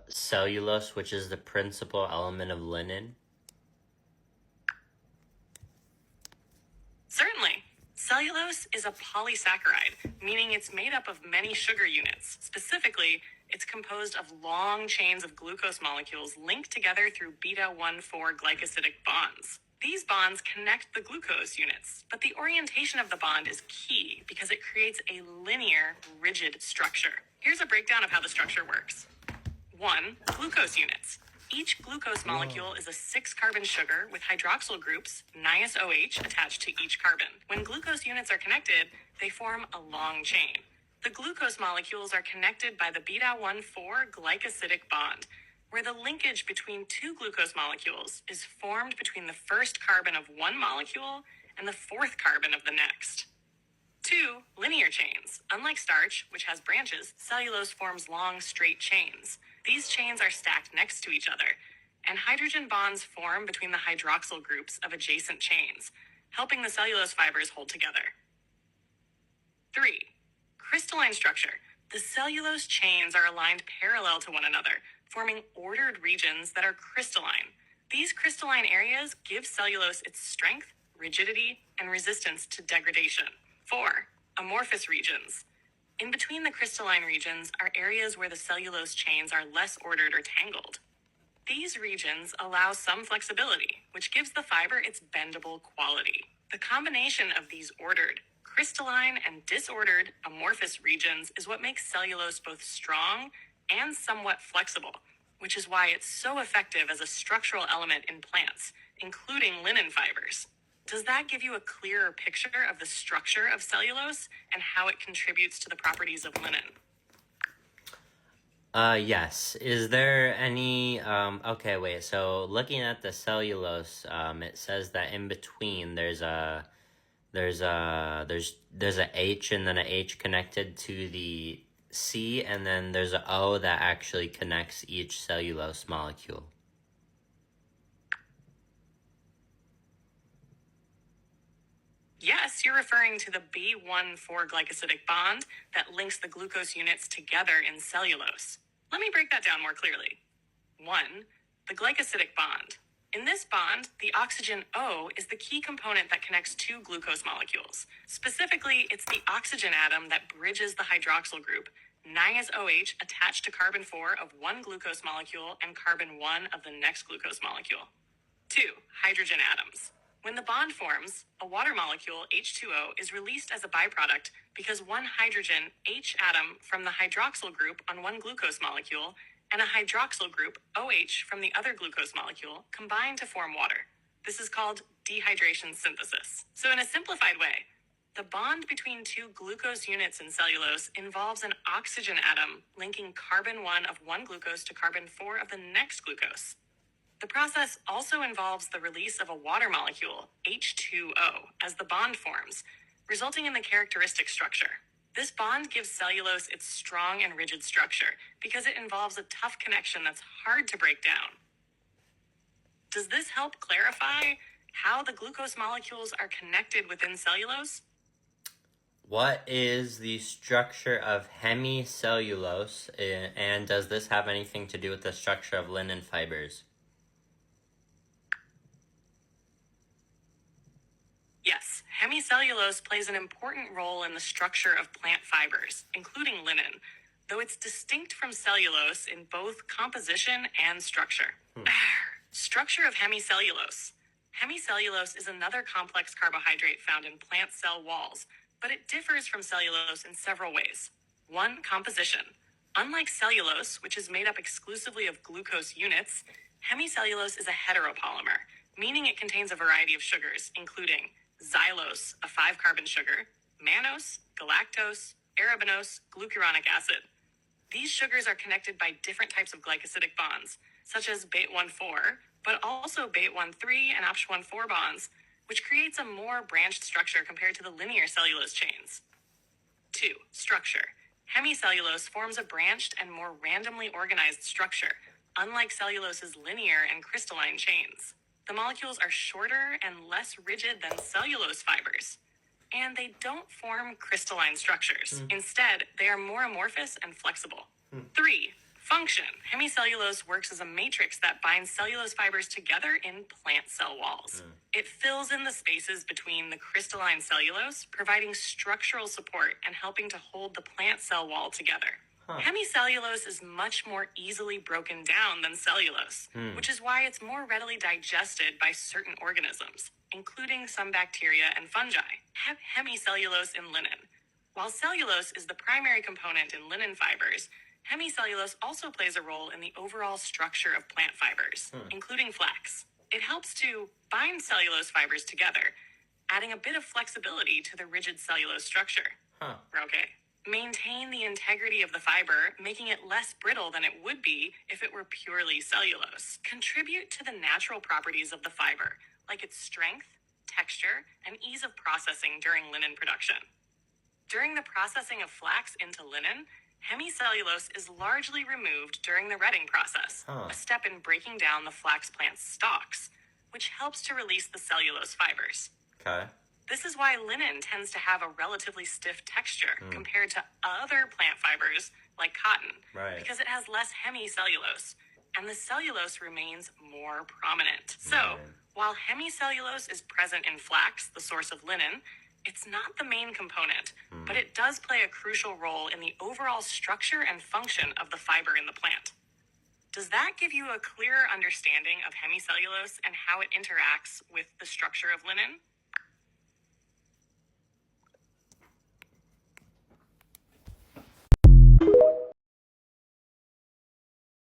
Cellulose, which is the principal element of linen. Certainly. Cellulose is a polysaccharide, meaning it's made up of many sugar units. Specifically, it's composed of long chains of glucose molecules linked together through beta-1,4 glycosidic bonds. These bonds connect the glucose units, but the orientation of the bond is key because it creates a linear, rigid structure. Here's a breakdown of how the structure works. 1. Glucose units. Each glucose molecule is a 6-carbon sugar with hydroxyl groups, NiOH, attached to each carbon. When glucose units are connected, they form a long chain. The glucose molecules are connected by the beta-1,4 glycosidic bond, where the linkage between two glucose molecules is formed between the first carbon of one molecule and the fourth carbon of the next. 2. Linear chains. Unlike starch, which has branches, cellulose forms long, straight chains. These chains are stacked next to each other, and hydrogen bonds form between the hydroxyl groups of adjacent chains, helping the cellulose fibers hold together. 3. Crystalline structure. The cellulose chains are aligned parallel to one another, forming ordered regions that are crystalline. These crystalline areas give cellulose its strength, rigidity, and resistance to degradation. 4. Amorphous regions. In between the crystalline regions are areas where the cellulose chains are less ordered or tangled. These regions allow some flexibility, which gives the fiber its bendable quality. The combination of these ordered, crystalline, and disordered amorphous regions is what makes cellulose both strong and somewhat flexible, which is why it's so effective as a structural element in plants, including linen fibers. Does that give you a clearer picture of the structure of cellulose and how it contributes to the properties of linen? Yes. Is there any, okay, wait, so looking at the cellulose, it says that in between there's a H and then a H connected to the C, and then there's a O that actually connects each cellulose molecule. Yes, you're referring to the B1,4 glycosidic bond that links the glucose units together in cellulose. Let me break that down more clearly. 1. The glycosidic bond. In this bond, the oxygen O is the key component that connects two glucose molecules. Specifically, it's the oxygen atom that bridges the hydroxyl group, NiOH, attached to carbon 4 of one glucose molecule and carbon 1 of the next glucose molecule. 2. Hydrogen atoms. When the bond forms, a water molecule, H2O, is released as a byproduct because one hydrogen, H atom, from the hydroxyl group on one glucose molecule and a hydroxyl group, OH, from the other glucose molecule combine to form water. This is called dehydration synthesis. So in a simplified way, the bond between two glucose units in cellulose involves an oxygen atom linking carbon 1 of one glucose to carbon 4 of the next glucose. The process also involves the release of a water molecule, H2O, as the bond forms, resulting in the characteristic structure. This bond gives cellulose its strong and rigid structure because it involves a tough connection that's hard to break down. Does this help clarify how the glucose molecules are connected within cellulose? What is the structure of hemicellulose, and does this have anything to do with the structure of linen fibers? Yes, hemicellulose plays an important role in the structure of plant fibers, including linen, though it's distinct from cellulose in both composition and structure. Structure of hemicellulose. Hemicellulose is another complex carbohydrate found in plant cell walls, but it differs from cellulose in several ways. 1. Composition. Unlike cellulose, which is made up exclusively of glucose units, hemicellulose is a heteropolymer, meaning it contains a variety of sugars, including xylose, a 5-carbon sugar, mannose, galactose, arabinose, glucuronic acid. These sugars are connected by different types of glycosidic bonds, such as BAT1,4, but also BAT1,3 and OPH1,4 bonds, which creates a more branched structure compared to the linear cellulose chains. 2. Structure. Hemicellulose forms a branched and more randomly organized structure, unlike cellulose's linear and crystalline chains. The molecules are shorter and less rigid than cellulose fibers, and they don't form crystalline structures. Instead, they are more amorphous and flexible. 3. Function. Hemicellulose works as a matrix that binds cellulose fibers together in plant cell walls. It fills in the spaces between the crystalline cellulose, providing structural support and helping to hold the plant cell wall together. Hemicellulose is much more easily broken down than cellulose, which is why it's more readily digested by certain organisms, including some bacteria and fungi. Hemicellulose in linen. While cellulose is the primary component in linen fibers, hemicellulose also plays a role in the overall structure of plant fibers, including flax. It helps to bind cellulose fibers together, adding a bit of flexibility to the rigid cellulose structure. Okay. Maintain the integrity of the fiber, making it less brittle than it would be if it were purely cellulose. Contribute to the natural properties of the fiber, like its strength, texture, and ease of processing during linen production. During the processing of flax into linen, hemicellulose is largely removed during the retting process, a step in breaking down the flax plant's stalks, which helps to release the cellulose fibers. Okay. This is why linen tends to have a relatively stiff texture compared to other plant fibers like cotton, because it has less hemicellulose, and the cellulose remains more prominent. So, while hemicellulose is present in flax, the source of linen, it's not the main component, but it does play a crucial role in the overall structure and function of the fiber in the plant. Does that give you a clearer understanding of hemicellulose and how it interacts with the structure of linen?